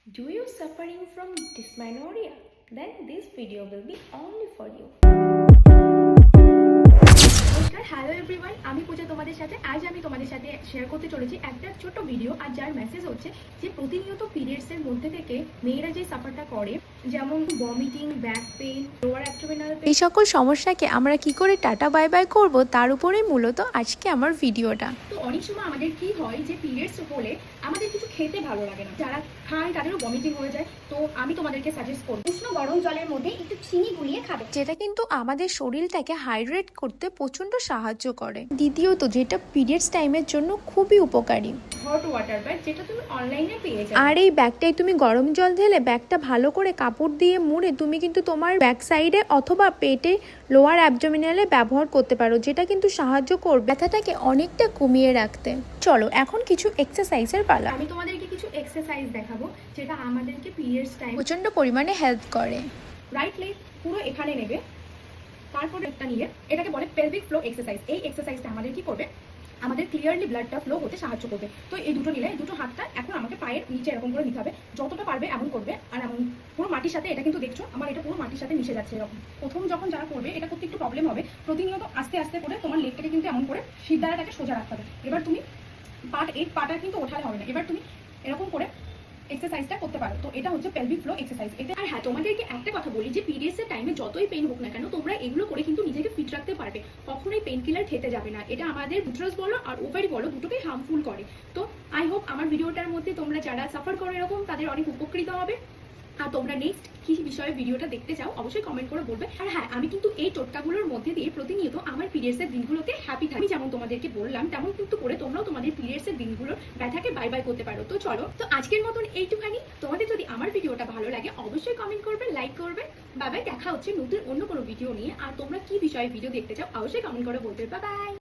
Do you suffering from dysmenorrhea? Then this video will be only for you. নমস্কার, hello everyone, আমি পূজা তোমাদের সাথে। আজ আমি তোমাদের সাথে শেয়ার করতে চলেছি একটা ছোট ভিডিও, আর যার মেসেজ হচ্ছে যে প্রতিনিয়ত পিরিয়ডসের মধ্যে থেকে মেয়েরা যে সাফারটা করে, যেমন vomiting, back pain, lower abdominal pain, এই সকল সমস্যাকে আমরা কি করে টাটা বাই বাই করব, তার উপরেই মূলত আজকে আমার ভিডিওটা। তো অনেক সময় আমাদের কি হয় যে পিরিয়ডস হলে আমাদের কিছু খেতে ভালো লাগে না, যারা খায় তাদেরও ভমিটিং হয়ে যায়। তো আমি তোমাদেরকে সাজেস্ট করব উষ্ণ গরম জলের মধ্যে একটু চিনি গুলিয়ে খাবে, যেটা কিন্তু আমাদের শরীরটাকে হাইড্রেট করতে প্রচন্ড সাহায্য করে। দ্বিতীয়ত, যেটা পিরিয়ডস টাইমের জন্য খুবই উপকারী, হট ওয়াটার ব্যাগ, যেটা তুমি অনলাইনে পেয়ে যাবে। আর এই ব্যাগটাই তুমি গরম জল ঢেলে ব্যাগটা ভালো করে কাপড় দিয়ে মুড়ে তুমি কিন্তু তোমার ব্যাক সাইডে অথবা পেটে লোয়ার অ্যাবডোমিনালে ব্যবহার করতে পারো, যেটা কিন্তু সাহায্য করবে ব্যথাটাকে অনেকটা কমিয়ে রাখতে। চলো এখন কিছু এক্সারসাইজের পালা। আমি তোমাদেরকে কিছু এক্সারসাইজ দেখাবো যেটা আমাদেরকে পিরিয়ডস টাইম প্রচন্ড পরিমাণে হেল্প করে। রাইট লেগ পুরো এখানে নেবে, তারপর একটা নিয়ে এটাকে বলে পেলভিক ফ্লো এক্সারসাইজ। এই এক্সারসাইজটা আমাদের কি করবে, আমাদের ক্লিয়ারলি ব্লাডটা ফ্লো হতে সাহায্য করবে। তো এই দুটো নিলে, দুটো হাতটা এখন আমাকে পায়ের নিচে এরকম করে নিতে হবে, যতটা পারবে এমন করবে। আর এমন পুরো মাটির সাথে, এটা কিন্তু দেখছো আমার এটা পুরো মাটির সাথে মিশে যাচ্ছে এরকম। প্রথম যখন যারা করবে এটা করতে একটু প্রবলেম হবে, প্রতিনিয়ত আস্তে আস্তে করে তোমার লেগটাকে কিন্তু এমন করে সিদ্ধারাটাকে সোজা রাখতে হবে। এবার তুমি পাটা কিন্তু ওঠালে হবে না, এবার তুমি এরকম করে এক্সারসাইজটা করতে পারো। তো এটা হচ্ছে পেলভিক ফ্লো এক্সারসাইজ। এটা আর হ্যাঁ, তোমাদেরকে একটা কথা বলি যে পিরিয়ডস এর টাইমে যতই পেইন হোক না কেন, তোমরা এগুলো করে কিন্তু নিজেকে ফিট রাখতে পারবে। কখনোই পেইন কিলার খেতে যাবে না, এটা আমাদের ইউটেরাস বলো আর ওভারি বলো, দুটোকেই হার্মফুল করে। তো আই হোপ আমার ভিডিওটার মধ্যে তোমরা যারা সাফার করো এরকম, তাদের অনেক উপকৃত হবে। আর তোমরা নেক্সট কি বিষয়ে ভিডিওটা দেখতে চাও অবশ্যই কমেন্ট করে বলবে। আর হ্যাঁ, আমি কিন্তু এই টোটকাগুলোর মধ্যে দিয়ে প্রতিনিয়ত আমার পিরিয়ডসের দিনগুলোতে হ্যাপি থাকি। যেমন তোমাদেরকে বললাম তেমন কিন্তু করে তোমরাও তোমাদের পিরিয়ডসের দিনগুলোর ব্যথাকে বাই বাই করতে পারো। তো চলো, তো আজকের মতন এইটুখানি। তোমাদের যদি আমার ভিডিওটা ভালো লাগে অবশ্যই কমেন্ট করবে, লাইক করবে। বাই বাই, দেখা হচ্ছে নতুন অন্য কোনো ভিডিও নিয়ে। আর তোমরা কি বিষয়ে ভিডিও দেখতে চাও অবশ্যই কমেন্ট করে বলবে। Bye bye.